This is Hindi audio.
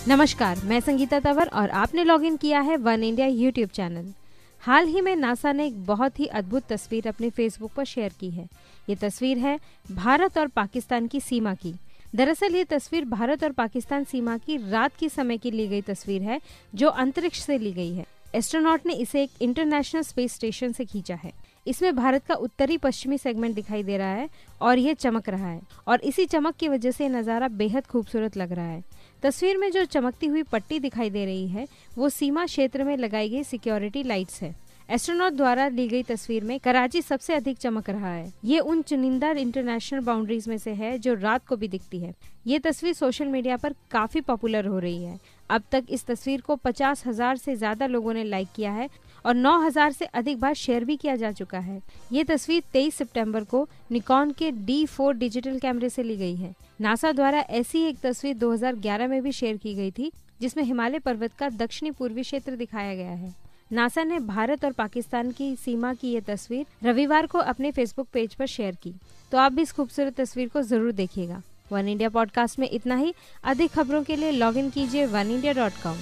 नमस्कार, मैं संगीता तंवर और आपने लॉगिन किया है वन इंडिया यूट्यूब चैनल। हाल ही में नासा ने एक बहुत ही अद्भुत तस्वीर अपने फेसबुक पर शेयर की है। ये तस्वीर है भारत और पाकिस्तान की सीमा की। दरअसल ये तस्वीर भारत और पाकिस्तान सीमा की रात के समय की ली गई तस्वीर है, जो अंतरिक्ष से ली गई है। एस्ट्रोनॉट ने इसे एक इंटरनेशनल स्पेस स्टेशन से खींचा है। इसमें भारत का उत्तरी पश्चिमी सेगमेंट दिखाई दे रहा है और ये चमक रहा है, और इसी चमक की वजह से नज़ारा बेहद खूबसूरत लग रहा है। तस्वीर में जो चमकती हुई पट्टी दिखाई दे रही है वो सीमा क्षेत्र में लगाई गई सिक्योरिटी लाइट्स है। एस्ट्रोनॉट द्वारा ली गई तस्वीर में कराची सबसे अधिक चमक रहा है। ये उन चुनिंदा इंटरनेशनल बाउंड्रीज में से है जो रात को भी दिखती है। ये तस्वीर सोशल मीडिया पर काफी पॉपुलर हो रही है। अब तक इस तस्वीर को 50,000 से ज्यादा लोगों ने लाइक किया है और 9,000 से अधिक बार शेयर भी किया जा चुका है। ये तस्वीर 23 सितंबर को निकॉन के D4 डिजिटल कैमरे से ली गई है। नासा द्वारा ऐसी एक तस्वीर 2011 में भी शेयर की गई थी, जिसमें हिमालय पर्वत का दक्षिणी पूर्वी क्षेत्र दिखाया गया है। नासा ने भारत और पाकिस्तान की सीमा की ये तस्वीर रविवार को अपने फेसबुक पेज पर शेयर की, तो आप भी इस खूबसूरत तस्वीर को जरूर देखिएगा। वन इंडिया पॉडकास्ट में इतना ही। अधिक खबरों के लिए लॉग इन कीजिए oneindia.com।